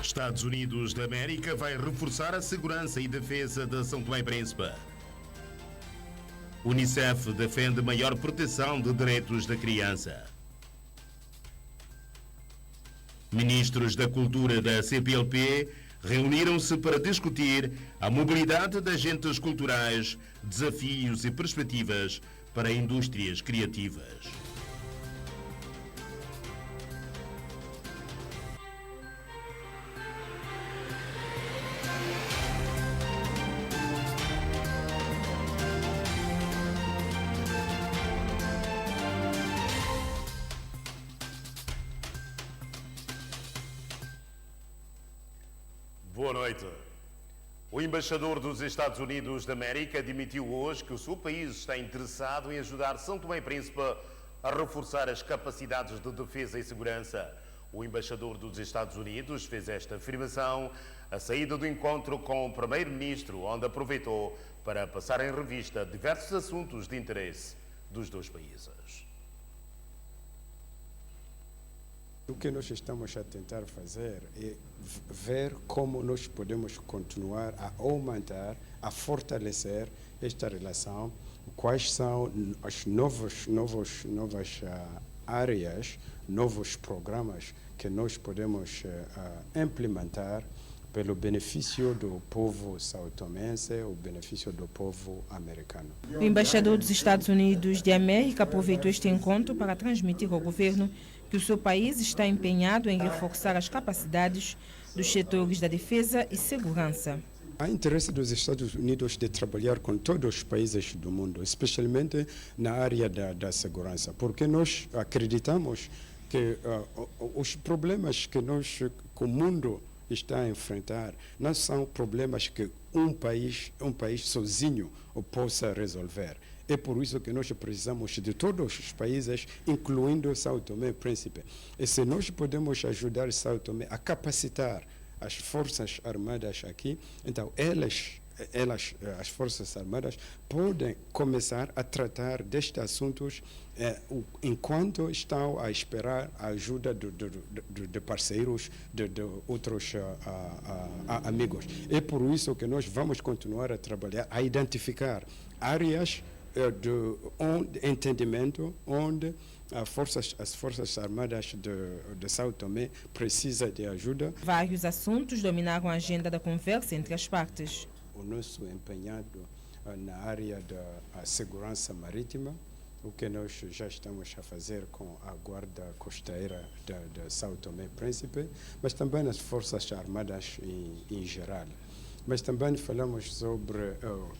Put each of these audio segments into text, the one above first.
Estados Unidos da América vai reforçar a segurança e defesa de São Tomé e Príncipe. Unicef defende maior proteção de direitos da criança. Ministros da Cultura da CPLP reuniram-se para discutir a mobilidade de agentes culturais, desafios e perspectivas para indústrias criativas. Boa noite. O embaixador dos Estados Unidos da América admitiu hoje que o seu país está interessado em ajudar São Tomé e Príncipe a reforçar as capacidades de defesa e segurança. O embaixador dos Estados Unidos fez esta afirmação à saída do encontro com o primeiro-ministro, onde aproveitou para passar em revista diversos assuntos de interesse dos dois países. O que nós estamos a tentar fazer é ver como nós podemos continuar a aumentar, a fortalecer esta relação, quais são as novas áreas, novos programas que nós podemos implementar pelo benefício do povo são-tomense, o benefício do povo americano. O embaixador dos Estados Unidos de América aproveitou este encontro para transmitir ao governo que o seu país está empenhado em reforçar as capacidades dos setores da defesa e segurança. Há interesse dos Estados Unidos de trabalhar com todos os países do mundo, especialmente na área da segurança, porque nós acreditamos que os problemas que o mundo está a enfrentar não são problemas que um país sozinho possa resolver. É por isso que nós precisamos de todos os países, incluindo São Tomé e Príncipe. E se nós podemos ajudar São Tomé a capacitar as Forças Armadas aqui, então as Forças Armadas podem começar a tratar destes assuntos enquanto estão a esperar a ajuda de parceiros, de outros amigos. É por isso que nós vamos continuar a trabalhar, a identificar áreas de entendimento onde as Forças Armadas de São Tomé precisam de ajuda. Vários assuntos dominaram a agenda da conversa entre as partes. O nosso empenhado na área da segurança marítima, o que nós já estamos a fazer com a Guarda Costeira de São Tomé e Príncipe, mas também as Forças Armadas em geral. Mas também falamos sobre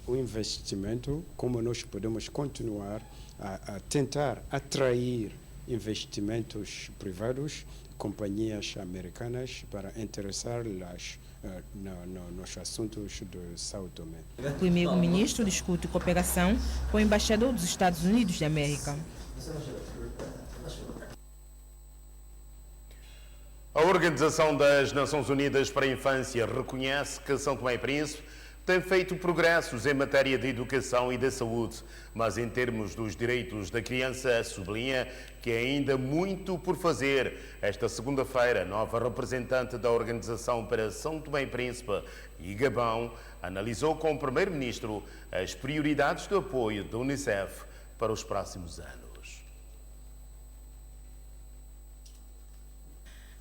o investimento, como nós podemos continuar a tentar atrair investimentos privados, companhias americanas, para interessá-las nos assuntos de São Tomé. O primeiro-ministro discute cooperação com o embaixador dos Estados Unidos da América. A Organização das Nações Unidas para a Infância reconhece que São Tomé e Príncipe tem feito progressos em matéria de educação e da saúde, mas em termos dos direitos da criança, sublinha que há ainda muito por fazer. Esta segunda-feira, nova representante da Organização para São Tomé e Príncipe e Gabão analisou com o primeiro-ministro as prioridades do apoio da Unicef para os próximos anos.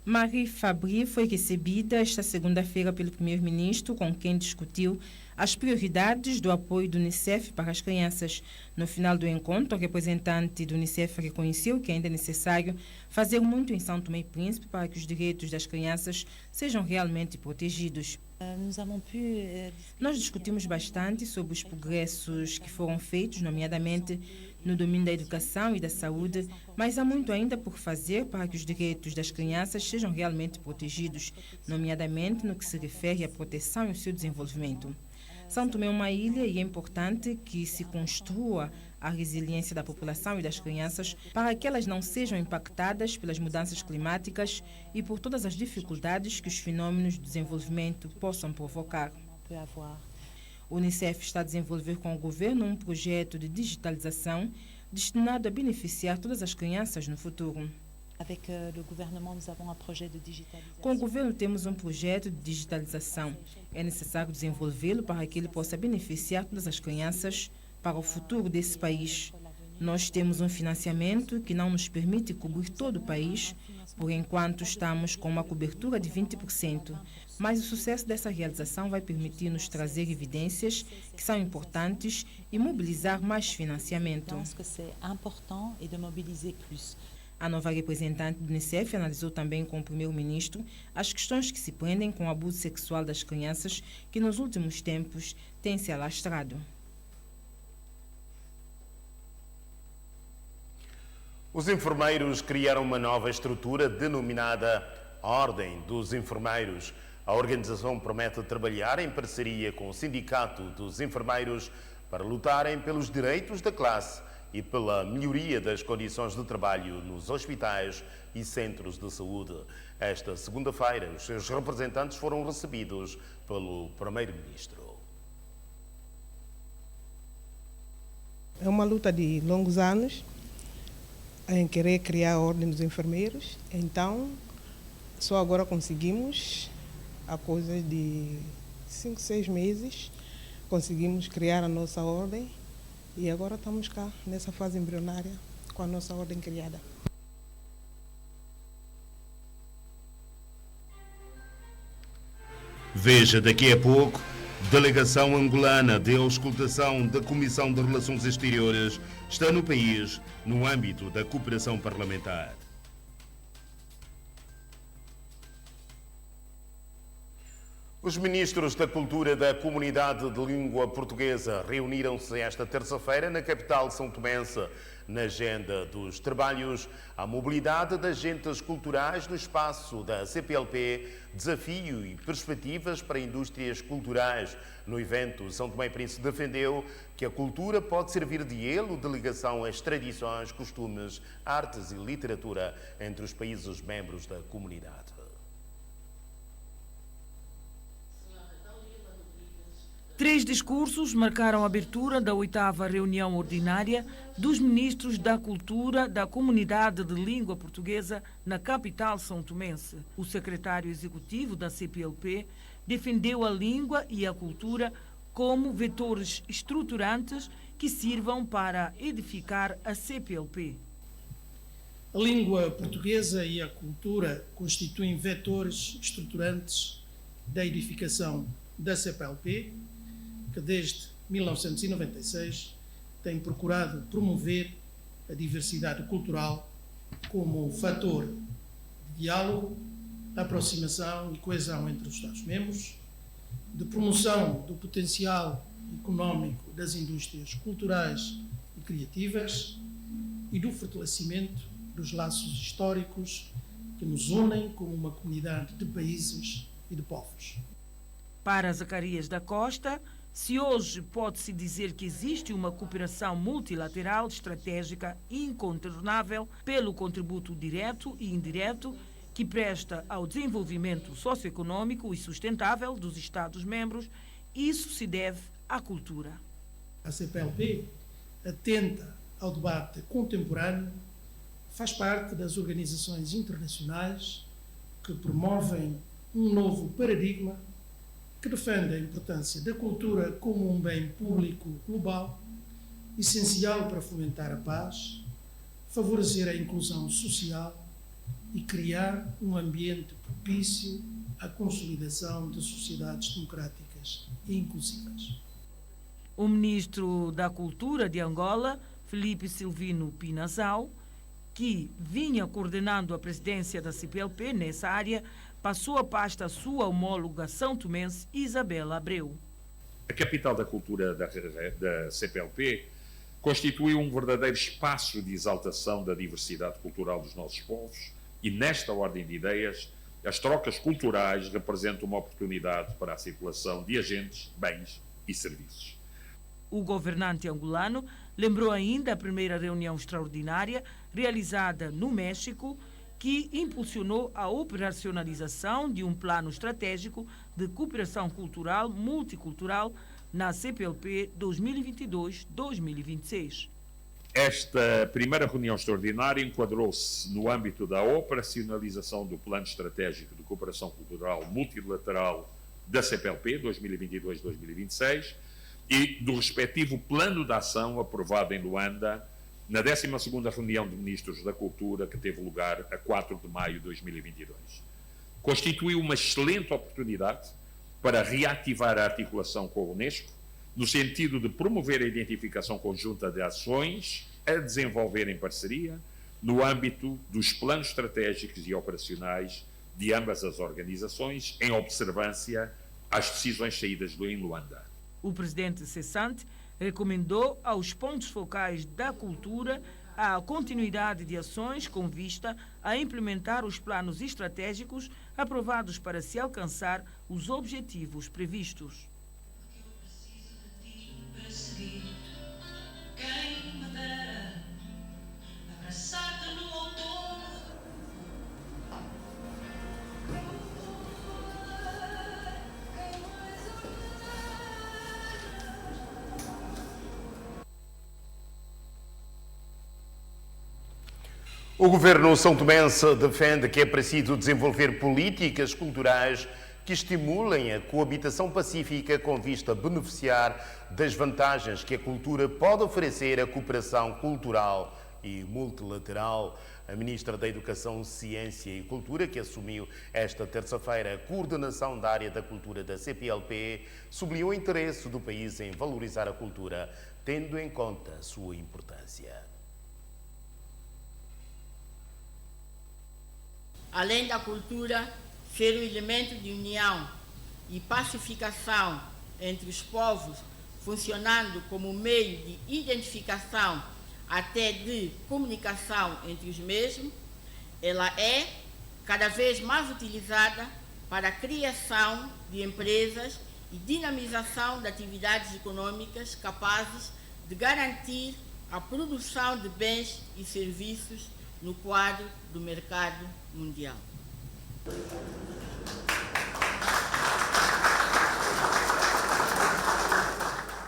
Marie Fabry foi recebida esta segunda-feira pelo primeiro-ministro, com quem discutiu as prioridades do apoio do Unicef para as crianças. No final do encontro, o representante do Unicef reconheceu que ainda é necessário fazer muito em São Tomé e Príncipe para que os direitos das crianças sejam realmente protegidos. Nós discutimos bastante sobre os progressos que foram feitos, nomeadamente no domínio da educação e da saúde, mas há muito ainda por fazer para que os direitos das crianças sejam realmente protegidos, nomeadamente no que se refere à proteção e ao seu desenvolvimento. São Tomé é uma ilha e é importante que se construa a resiliência da população e das crianças para que elas não sejam impactadas pelas mudanças climáticas e por todas as dificuldades que os fenômenos de desenvolvimento possam provocar. O Unicef está a desenvolver com o governo um projeto de digitalização destinado a beneficiar todas as crianças no futuro. Com o governo temos um projeto de digitalização. É necessário desenvolvê-lo para que ele possa beneficiar todas as crianças para o futuro desse país. Nós temos um financiamento que não nos permite cobrir todo o país. Por enquanto estamos com uma cobertura de 20%. Mas o sucesso dessa realização vai permitir-nos trazer evidências que são importantes e mobilizar mais financiamento. A nova representante do Unicef analisou também com o primeiro-ministro as questões que se prendem com o abuso sexual das crianças que nos últimos tempos têm se alastrado. Os enfermeiros criaram uma nova estrutura denominada Ordem dos Enfermeiros. A organização promete trabalhar em parceria com o Sindicato dos Enfermeiros para lutarem pelos direitos da classe e pela melhoria das condições de trabalho nos hospitais e centros de saúde. Esta segunda-feira, os seus representantes foram recebidos pelo primeiro-ministro. É uma luta de longos anos em querer criar a Ordem dos Enfermeiros. Então, só agora conseguimos, há coisa de 5, 6 meses, conseguimos criar a nossa ordem e agora estamos cá, nessa fase embrionária, com a nossa ordem criada. Veja daqui a pouco, delegação angolana de auscultação da Comissão de Relações Exteriores está no país no âmbito da cooperação parlamentar. Os ministros da Cultura da Comunidade de Língua Portuguesa reuniram-se esta terça-feira na capital são-tomense. Na agenda dos trabalhos, a mobilidade de agentes culturais no espaço da CPLP, desafio e perspectivas para indústrias culturais. No evento, São Tomé e Príncipe defendeu que a cultura pode servir de elo de ligação às tradições, costumes, artes e literatura entre os países membros da comunidade. 3 discursos marcaram a abertura da 8ª reunião ordinária dos ministros da Cultura da Comunidade de Língua Portuguesa na capital são-tomense. O secretário executivo da CPLP defendeu a língua e a cultura como vetores estruturantes que sirvam para edificar a CPLP. A língua portuguesa e a cultura constituem vetores estruturantes da edificação da CPLP, que desde 1996 tem procurado promover a diversidade cultural como fator de diálogo, aproximação e coesão entre os Estados-membros, de promoção do potencial económico das indústrias culturais e criativas e do fortalecimento dos laços históricos que nos unem como uma comunidade de países e de povos. Para Zacarias da Costa, se hoje pode-se dizer que existe uma cooperação multilateral estratégica incontornável pelo contributo direto e indireto que presta ao desenvolvimento socioeconômico e sustentável dos Estados-membros, isso se deve à cultura. A CPLP, atenta ao debate contemporâneo, faz parte das organizações internacionais que promovem um novo paradigma que defende a importância da cultura como um bem público global, essencial para fomentar a paz, favorecer a inclusão social e criar um ambiente propício à consolidação de sociedades democráticas e inclusivas. O ministro da Cultura de Angola, Felipe Silvino Pinazau, que vinha coordenando a presidência da CPLP nessa área, passou a pasta à sua homóloga são-tomense Isabela Abreu. A capital da cultura da CPLP constitui um verdadeiro espaço de exaltação da diversidade cultural dos nossos povos e, nesta ordem de ideias, as trocas culturais representam uma oportunidade para a circulação de agentes, bens e serviços. O governante angolano lembrou ainda a primeira reunião extraordinária realizada no México, que impulsionou a operacionalização de um plano estratégico de cooperação cultural multicultural na CPLP 2022-2026. Esta primeira reunião extraordinária enquadrou-se no âmbito da operacionalização do Plano Estratégico de Cooperação Cultural Multilateral da CPLP 2022-2026 e do respectivo Plano de Ação aprovado em Luanda na 12ª reunião de Ministros da Cultura que teve lugar a 4 de maio de 2022. Constituiu uma excelente oportunidade para reativar a articulação com a Unesco no sentido de promover a identificação conjunta de ações a desenvolver em parceria no âmbito dos planos estratégicos e operacionais de ambas as organizações, em observância às decisões saídas em Luanda. O presidente cessante recomendou aos pontos focais da cultura a continuidade de ações com vista a implementar os planos estratégicos aprovados para se alcançar os objetivos previstos. O governo são-tomense defende que é preciso desenvolver políticas culturais que estimulem a coabitação pacífica com vista a beneficiar das vantagens que a cultura pode oferecer à cooperação cultural e multilateral. A Ministra da Educação, Ciência e Cultura, que assumiu esta terça-feira a coordenação da área da cultura da CPLP, sublinhou o interesse do país em valorizar a cultura, tendo em conta a sua importância. Além da cultura ser um elemento de união e pacificação entre os povos, funcionando como meio de identificação até de comunicação entre os mesmos, ela é cada vez mais utilizada para a criação de empresas e dinamização de atividades econômicas capazes de garantir a produção de bens e serviços no quadro do mercado mundial.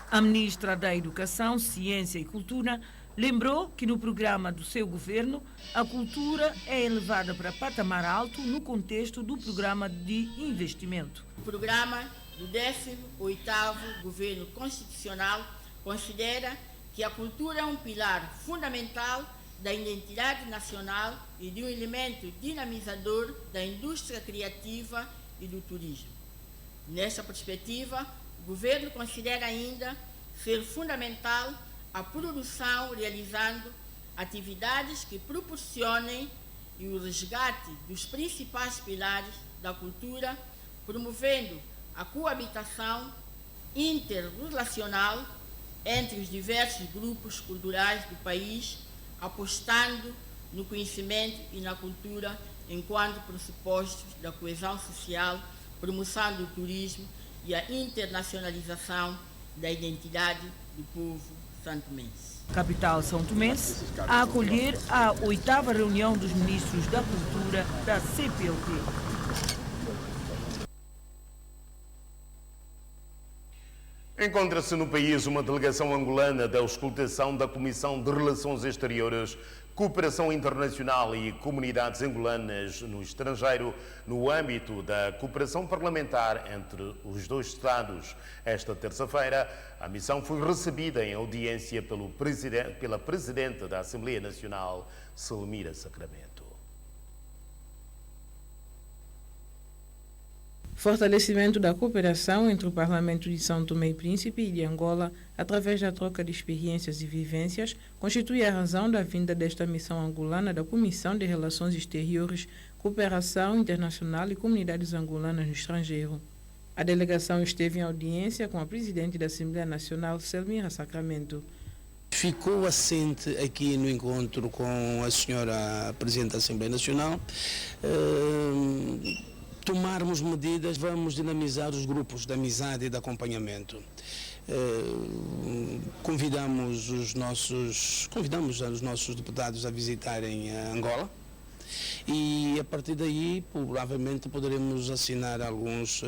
A Ministra da Educação, Ciência e Cultura lembrou que no programa do seu governo a cultura é elevada para patamar alto no contexto do programa de investimento. O programa do 18º Governo Constitucional considera que a cultura é um pilar fundamental da identidade nacional e de um elemento dinamizador da indústria criativa e do turismo. Nesta perspectiva, o governo considera ainda ser fundamental a produção realizando atividades que proporcionem o resgate dos principais pilares da cultura, promovendo a coabitação interrelacional entre os diversos grupos culturais do país, apostando no conhecimento e na cultura enquanto pressupostos da coesão social, promoção do turismo e a internacionalização da identidade do povo santomense. Capital São Tomense a acolher a 8ª reunião dos ministros da Cultura da CPLP. Encontra-se no país uma delegação angolana da auscultação da Comissão de Relações Exteriores, Cooperação Internacional e Comunidades Angolanas no Estrangeiro, no âmbito da cooperação parlamentar entre os dois Estados. Esta terça-feira, a missão foi recebida em audiência pela Presidente da Assembleia Nacional, Selmira Sacramento. Fortalecimento da cooperação entre o Parlamento de São Tomé e Príncipe e de Angola, através da troca de experiências e vivências, constitui a razão da vinda desta missão angolana da Comissão de Relações Exteriores, Cooperação Internacional e Comunidades Angolanas no Estrangeiro. A delegação esteve em audiência com a Presidente da Assembleia Nacional, Selmira Sacramento. Ficou assente aqui no encontro com a senhora Presidente da Assembleia Nacional, tomarmos medidas, vamos dinamizar os grupos de amizade e de acompanhamento. Convidamos os nossos deputados a visitarem Angola e a partir daí provavelmente poderemos assinar alguns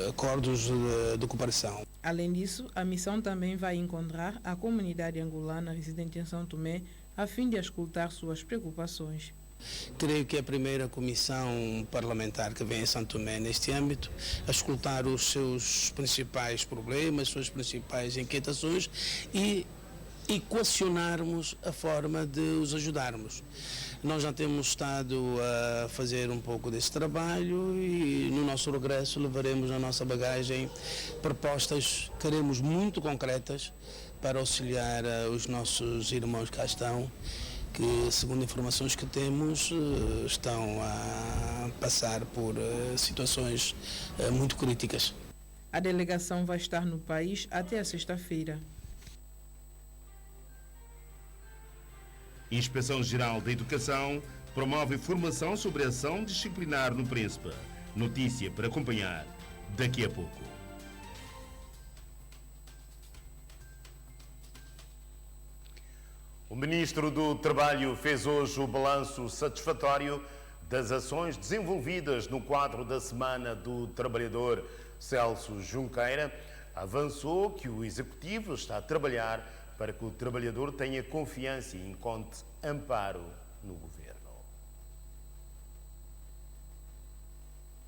acordos de cooperação. Além disso, a missão também vai encontrar a comunidade angolana residente em São Tomé a fim de escutar suas preocupações. Creio que a primeira comissão parlamentar que vem em São Tomé neste âmbito, a escutar os seus principais problemas, suas principais inquietações e equacionarmos a forma de os ajudarmos. Nós já temos estado a fazer um pouco desse trabalho e no nosso regresso levaremos na nossa bagagem propostas, queremos muito concretas, para auxiliar os nossos irmãos que cá estão, que, segundo informações que temos, estão a passar por situações muito críticas. A delegação vai estar no país até a sexta-feira. Inspeção-Geral da Educação promove formação sobre a ação disciplinar no Príncipe. Notícia para acompanhar daqui a pouco. O Ministro do Trabalho fez hoje o balanço satisfatório das ações desenvolvidas no quadro da Semana do Trabalhador. Celso Junqueira avançou que o Executivo está a trabalhar para que o trabalhador tenha confiança e encontre amparo no Governo.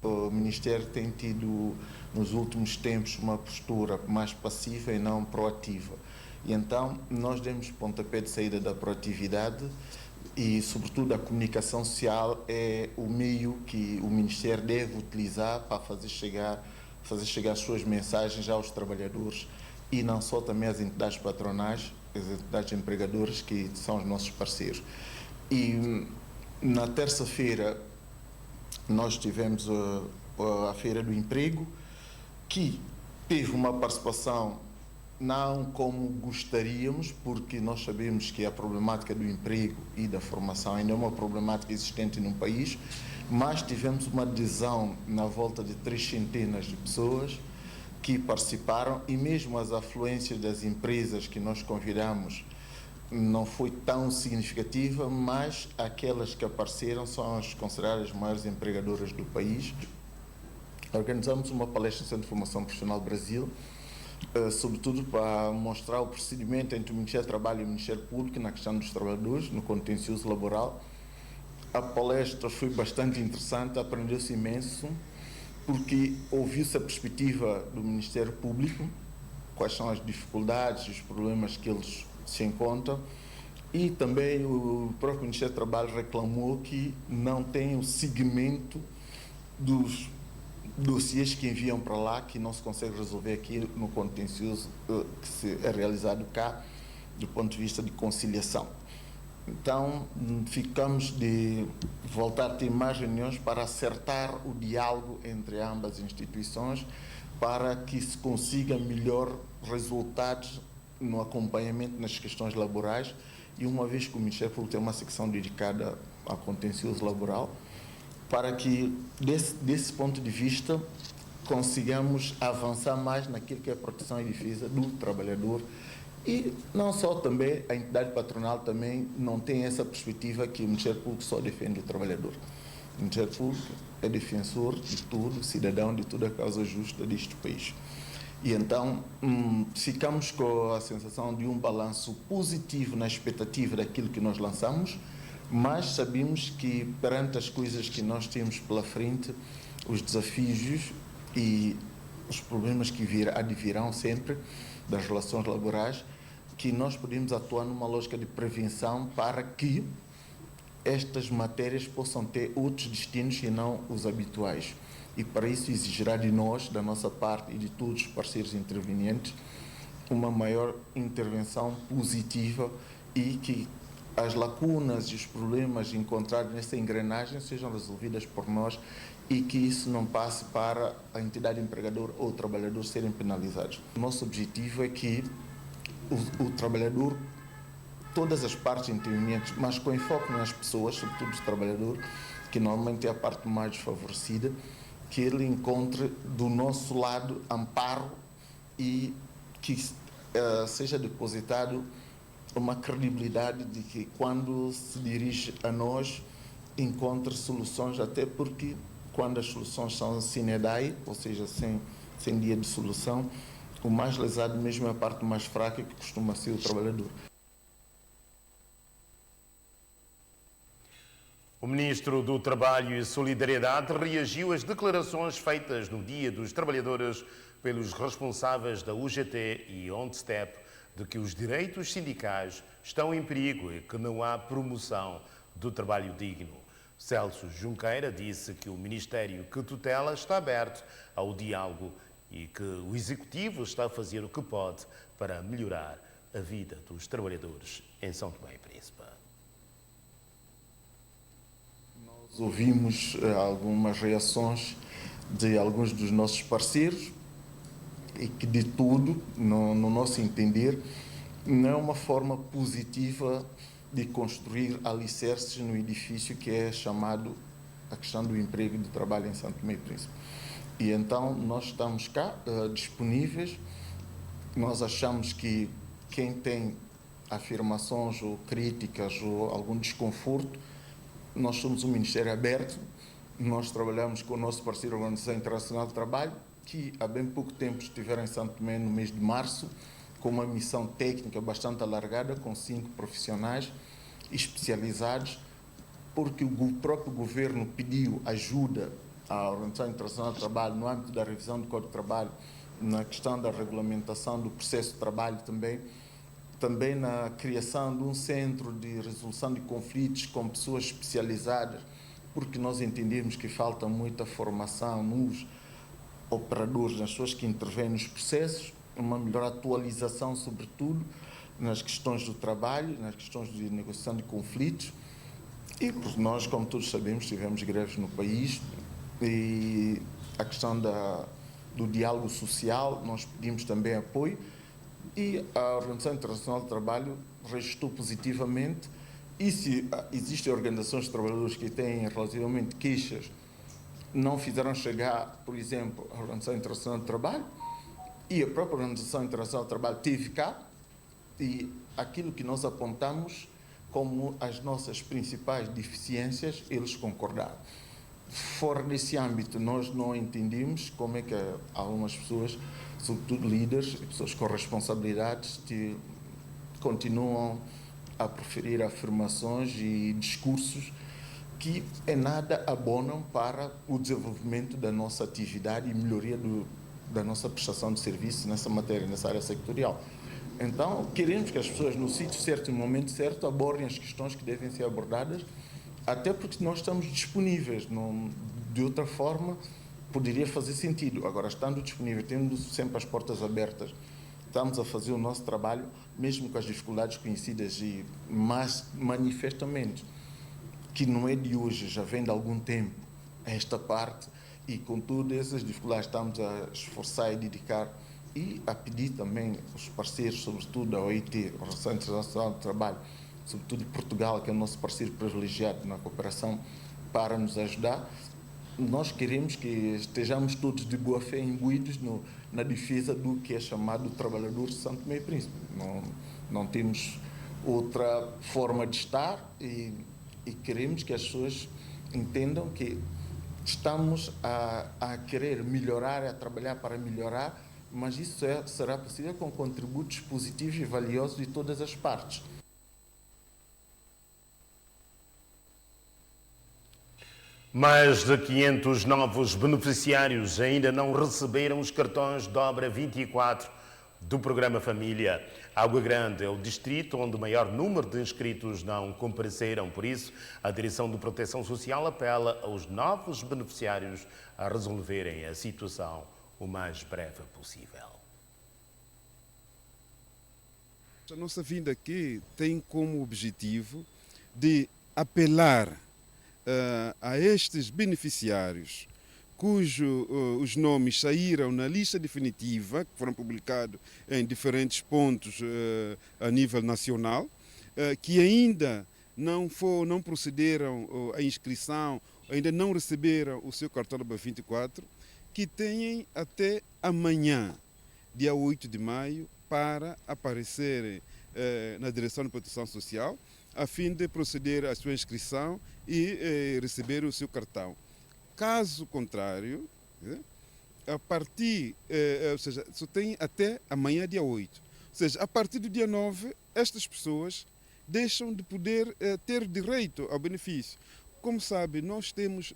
O Ministério tem tido, nos últimos tempos, uma postura mais passiva e não proativa. E então, nós demos pontapé de saída da proatividade e, sobretudo, a comunicação social é o meio que o Ministério deve utilizar para fazer chegar as suas mensagens aos trabalhadores e não só também às entidades patronais, as entidades empregadoras que são os nossos parceiros. E na terça-feira nós tivemos a Feira do Emprego, que teve uma participação não como gostaríamos, porque nós sabemos que a problemática do emprego e da formação ainda é uma problemática existente no país, mas tivemos uma adesão na volta de 300 de pessoas que participaram e mesmo as afluências das empresas que nós convidamos não foi tão significativa, mas aquelas que apareceram são as consideradas maiores empregadoras do país. Organizamos uma palestra no Centro de Formação Profissional Brasil, sobretudo para mostrar o procedimento entre o Ministério do Trabalho e o Ministério Público na questão dos trabalhadores, no contencioso laboral. A palestra foi bastante interessante, aprendeu-se imenso, porque ouviu-se a perspectiva do Ministério Público, quais são as dificuldades e os problemas que eles se encontram, e também o próprio Ministério do Trabalho reclamou que não tem o segmento dos dossiês que enviam para lá, que não se consegue resolver aqui no contencioso que é realizado cá, do ponto de vista de conciliação. Então, ficamos de voltar a ter mais reuniões para acertar o diálogo entre ambas as instituições, para que se consiga melhor resultados no acompanhamento nas questões laborais, e uma vez que o Ministério Público tem uma secção dedicada ao contencioso laboral, para que, desse ponto de vista, consigamos avançar mais naquilo que é a proteção e defesa do trabalhador. E não só também, a entidade patronal também não tem essa perspectiva que o Ministério Público só defende o trabalhador. O Ministério Público é defensor de tudo, cidadão de toda a causa justa deste país. E então ficamos com a sensação de um balanço positivo na expectativa daquilo que nós lançamos, mas sabemos que perante as coisas que nós temos pela frente, os desafios e os problemas que advirão sempre das relações laborais, que nós podemos atuar numa lógica de prevenção para que estas matérias possam ter outros destinos e não os habituais. E para isso exigirá de nós, da nossa parte e de todos os parceiros intervenientes, uma maior intervenção positiva e que as lacunas e os problemas encontrados nessa engrenagem sejam resolvidas por nós e que isso não passe para a entidade empregadora ou o trabalhador serem penalizados. O nosso objetivo é que o trabalhador, todas as partes intervenientes, mas com enfoque nas pessoas, sobretudo o trabalhador, que normalmente é a parte mais desfavorecida, que ele encontre do nosso lado amparo e que seja depositado uma credibilidade de que quando se dirige a nós encontre soluções, até porque quando as soluções são sine die, ou seja, sem dia de solução, O mais lesado mesmo é a parte mais fraca, que costuma ser o trabalhador. O Ministro do Trabalho e Solidariedade reagiu às declarações feitas no Dia dos Trabalhadores pelos responsáveis da UGT e ONSTEP de que os direitos sindicais estão em perigo e que não há promoção do trabalho digno. Celso Junqueira disse que o Ministério que tutela está aberto ao diálogo e que o Executivo está a fazer o que pode para melhorar a vida dos trabalhadores em São Tomé e Príncipe. Nós ouvimos algumas reações de alguns dos nossos parceiros e que, de tudo, no nosso entender, não é uma forma positiva de construir alicerces no edifício que é chamado a questão do emprego e do trabalho em São Tomé e Príncipe. E então nós estamos cá disponíveis. Nós achamos que quem tem afirmações ou críticas ou algum desconforto, nós somos um Ministério aberto. Nós trabalhamos com o nosso parceiro Organização Internacional do Trabalho, que há bem pouco tempo estiveram em São Tomé no mês de março, com uma missão técnica bastante alargada, com 5 profissionais especializados, porque o próprio governo pediu ajuda à Organização Internacional do Trabalho no âmbito da revisão do Código de Trabalho, na questão da regulamentação do processo de trabalho também na criação de um centro de resolução de conflitos com pessoas especializadas, porque nós entendemos que falta muita formação nos operadores, nas pessoas que intervêm nos processos, uma melhor atualização, sobretudo, nas questões do trabalho, nas questões de negociação de conflitos. E nós, como todos sabemos, tivemos greves no país e a questão do diálogo social, nós pedimos também apoio e a Organização Internacional do Trabalho registrou positivamente. E se existem organizações de trabalhadores que têm relativamente queixas, não fizeram chegar, por exemplo, à Organização Internacional do Trabalho, e a própria Organização Internacional do Trabalho teve cá, e aquilo que nós apontamos como as nossas principais deficiências, eles concordaram. Fora desse âmbito, nós não entendemos como é que algumas pessoas, sobretudo líderes, pessoas com responsabilidades, continuam a proferir afirmações e discursos que em nada abonam para o desenvolvimento da nossa atividade e melhoria da nossa prestação de serviço nessa matéria, nessa área sectorial. Então, queremos que as pessoas, no sítio certo e no momento certo, abordem as questões que devem ser abordadas, até porque nós estamos disponíveis. De outra forma, poderia fazer sentido. Agora, estando disponível, tendo sempre as portas abertas, estamos a fazer o nosso trabalho, mesmo com as dificuldades conhecidas, mas manifestamente, que não é de hoje, já vem de algum tempo, esta parte, e com todas essas dificuldades estamos a esforçar e dedicar e a pedir também aos parceiros, sobretudo a OIT, a Organização Internacional do Trabalho, sobretudo de Portugal, que é o nosso parceiro privilegiado na cooperação, para nos ajudar. Nós queremos que estejamos todos de boa fé imbuídos na defesa do que é chamado trabalhador de São Tomé e Príncipe. Não temos outra forma de estar e queremos que as pessoas entendam que estamos a querer melhorar, a trabalhar para melhorar, mas isso será possível com contributos positivos e valiosos de todas as partes. Mais de 500 novos beneficiários ainda não receberam os cartões de obra 24 do programa Família. Água Grande é o distrito onde o maior número de inscritos não compareceram. Por isso, a Direção de Proteção Social apela aos novos beneficiários a resolverem a situação o mais breve possível. A nossa vinda aqui tem como objetivo de apelar a estes beneficiários cujos nomes saíram na lista definitiva, que foram publicados em diferentes pontos a nível nacional, que ainda não procederam à inscrição, ainda não receberam o seu cartão de 24, que têm até amanhã, dia 8 de maio, para aparecerem na Direção de Proteção Social, a fim de proceder à sua inscrição e receber o seu cartão. Caso contrário, a partir, ou seja, só tem até amanhã, dia 8. Ou seja, a partir do dia 9, estas pessoas deixam de poder ter direito ao benefício. Como sabe, nós temos,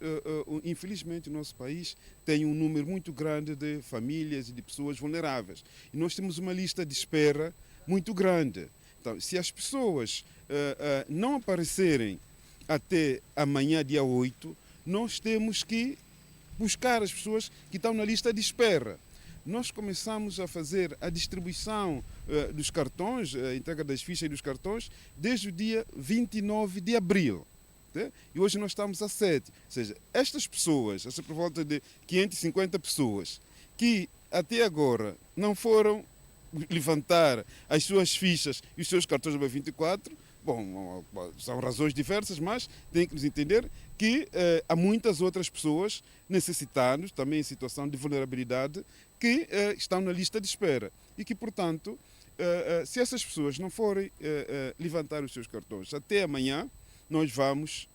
infelizmente, o nosso país tem um número muito grande de famílias e de pessoas vulneráveis. E nós temos uma lista de espera muito grande. Então, se as pessoas não aparecerem até amanhã, dia 8, nós temos que buscar as pessoas que estão na lista de espera. Nós começamos a fazer a distribuição dos cartões, a entrega das fichas e dos cartões, desde o dia 29 de abril. E hoje nós estamos a 7. Ou seja, estas pessoas, essa por volta de 550 pessoas, que até agora não foram levantar as suas fichas e os seus cartões do 24, bom, são razões diversas, mas tem que nos entender que há muitas outras pessoas necessitadas, também em situação de vulnerabilidade, que estão na lista de espera e que, portanto, se essas pessoas não forem levantar os seus cartões até amanhã, nós vamos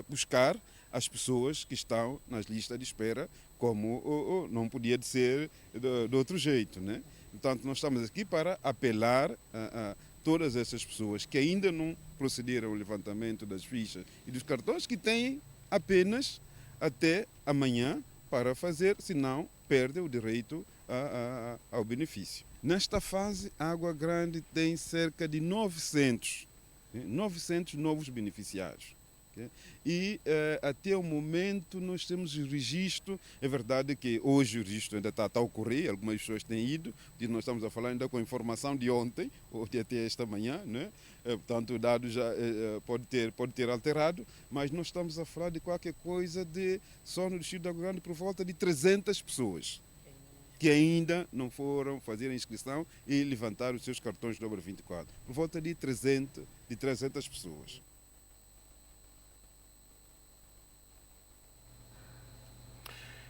buscar as pessoas que estão nas listas de espera, como não podia ser de outro jeito, né? Portanto, nós estamos aqui para apelar a todas essas pessoas que ainda não procederam ao levantamento das fichas e dos cartões, que têm apenas até amanhã para fazer, senão perdem o direito ao benefício. Nesta fase, a Água Grande tem cerca de 900 novos beneficiários. Okay? E até o momento nós temos o registro. É verdade que hoje o registro ainda está a ocorrer, algumas pessoas têm ido, e nós estamos a falar ainda com a informação de ontem, ou de até esta manhã, né? Portanto o dado já pode ter alterado, mas nós estamos a falar de qualquer coisa de, só no distrito da Água Grande, por volta de 300 pessoas que ainda não foram fazer a inscrição e levantar os seus cartões do 24. Por volta de 300 pessoas.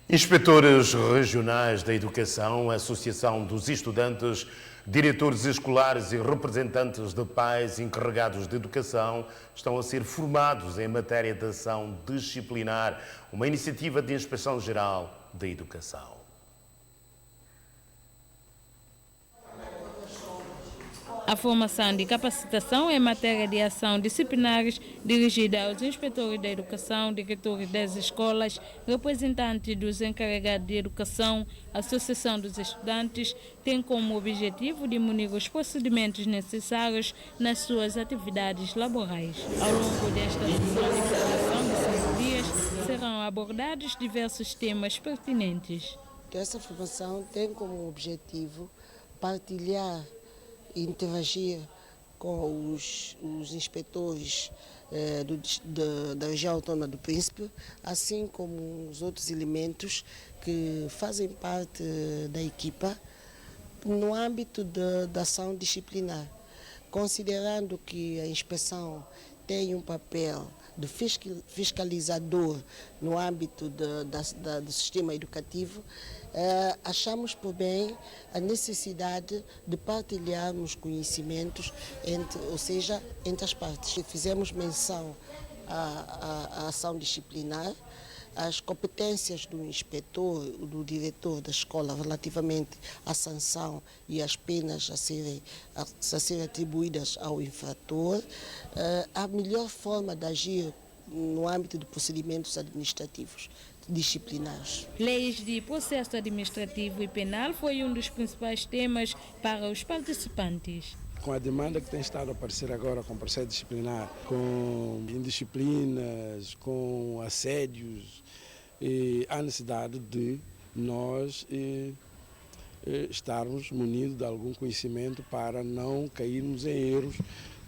Inspetores regionais da educação, Associação dos Estudantes, diretores escolares e representantes de pais encarregados de educação estão a ser formados em matéria de ação disciplinar, uma iniciativa de Inspeção Geral da Educação. A formação de capacitação em matéria de ação disciplinares dirigida aos inspetores da educação, diretores das escolas, representantes dos encarregados de educação, Associação dos Estudantes, tem como objetivo diminuir os procedimentos necessários nas suas atividades laborais. Ao longo desta sessão de formação de 5 dias, serão abordados diversos temas pertinentes. Essa formação tem como objetivo partilhar e interagir com os inspetores da região autónoma do Príncipe, assim como os outros elementos que fazem parte da equipa no âmbito da ação disciplinar, considerando que a inspeção tem um papel de fiscalizador no âmbito do sistema educativo. Achamos por bem a necessidade de partilharmos conhecimentos entre as partes. Fizemos menção à ação disciplinar, as competências do inspetor, do diretor da escola relativamente à sanção e às penas a serem atribuídas ao infrator, a melhor forma de agir no âmbito de procedimentos administrativos disciplinares. Leis de processo administrativo e penal foi um dos principais temas para os participantes. Com a demanda que tem estado a aparecer agora com processo disciplinar, com indisciplinas, com assédios, há necessidade de nós estarmos munidos de algum conhecimento para não cairmos em erros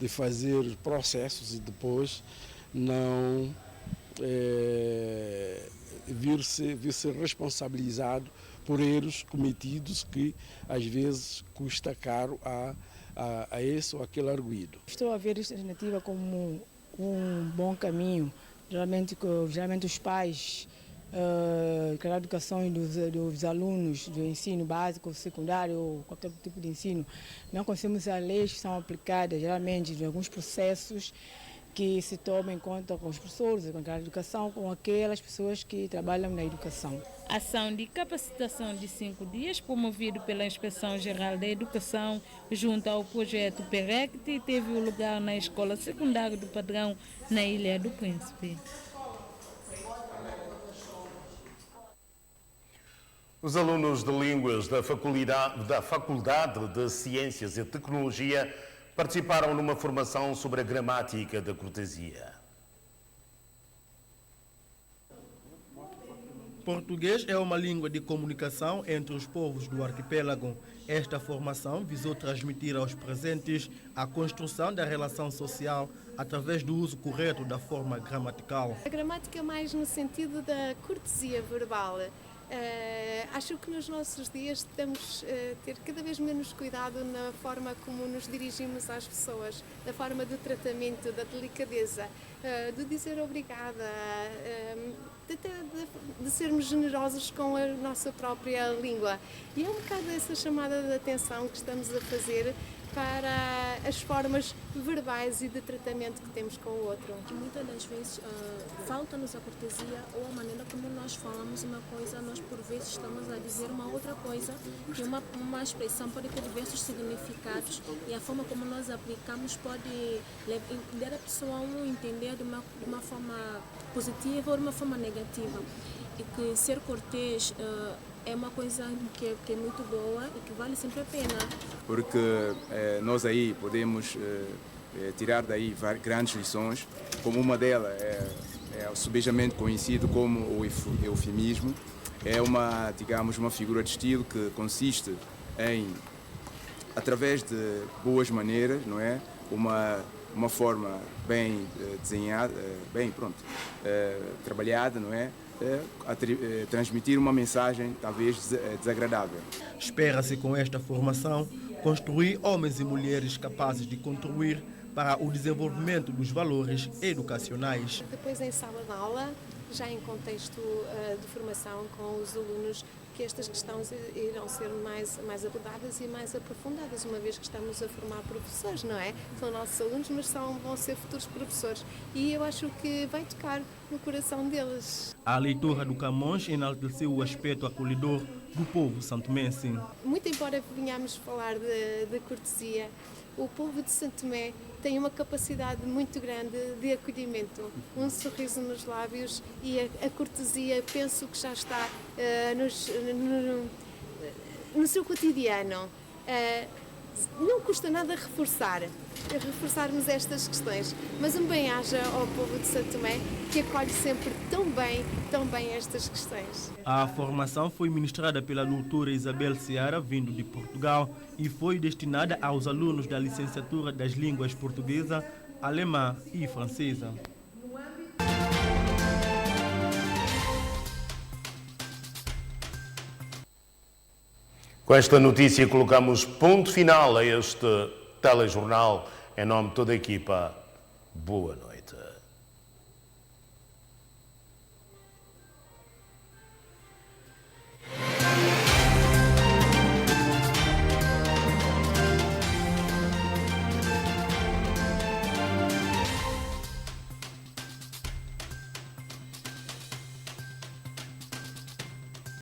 de fazer processos e depois não vir-se responsabilizado por erros cometidos que às vezes custa caro a esse ou aquele arguido. Estou a ver esta iniciativa como um bom caminho. Geralmente os pais da educação e dos alunos do ensino básico, secundário ou qualquer tipo de ensino, não conhecemos as leis que são aplicadas geralmente em alguns processos que se toma em conta com os professores, com a educação, com aquelas pessoas que trabalham na educação. A ação de capacitação de 5 dias, promovido pela Inspeção Geral da Educação, junto ao projeto PERECT, teve lugar na Escola Secundária do Padrão, na Ilha do Príncipe. Os alunos de línguas da Faculdade de Ciências e Tecnologia participaram numa formação sobre a gramática da cortesia. Português é uma língua de comunicação entre os povos do arquipélago. Esta formação visou transmitir aos presentes a construção da relação social através do uso correto da forma gramatical. A gramática mais no sentido da cortesia verbal. Acho que nos nossos dias temos ter cada vez menos cuidado na forma como nos dirigimos às pessoas, da forma de tratamento, da delicadeza, de dizer obrigada, de sermos generosos com a nossa própria língua. E é um bocado essa chamada de atenção que estamos a fazer para as formas verbais e de tratamento que temos com o outro. Muitas das vezes falta-nos a cortesia ou a maneira como nós falamos uma coisa, nós por vezes estamos a dizer uma outra coisa, que uma expressão pode ter diversos significados e a forma como nós aplicamos pode levar a pessoa a entender de uma forma positiva ou de uma forma negativa. E que ser cortês é uma coisa que é muito boa e que vale sempre a pena. Porque nós aí podemos tirar daí grandes lições, como uma delas é o subejamente conhecido como o eufemismo. É uma, digamos, uma figura de estilo que consiste em, através de boas maneiras, não é? Uma forma bem desenhada, trabalhada, não é? Transmitir uma mensagem talvez desagradável. Espera-se com esta formação construir homens e mulheres capazes de contribuir para o desenvolvimento dos valores educacionais. Depois em sala de aula, já em contexto de formação com os alunos, que estas questões irão ser mais abordadas e mais aprofundadas, uma vez que estamos a formar professores, não é? São nossos alunos, mas vão ser futuros professores. E eu acho que vai tocar no coração deles. A leitura do Camões enalteceu o aspecto acolhedor do povo santomense. Muito embora venhamos falar de cortesia, o povo de Santo Tomé tem uma capacidade muito grande de acolhimento, um sorriso nos lábios e a cortesia penso que já está no seu cotidiano. Não custa nada reforçarmos estas questões, mas um bem-aja ao povo de Santo Tomé que acolhe sempre tão bem estas questões. A formação foi ministrada pela doutora Isabel Seara, vindo de Portugal, e foi destinada aos alunos da licenciatura das línguas portuguesa, alemã e francesa. Com esta notícia colocamos ponto final a este telejornal. Em nome de toda a equipa, boa noite.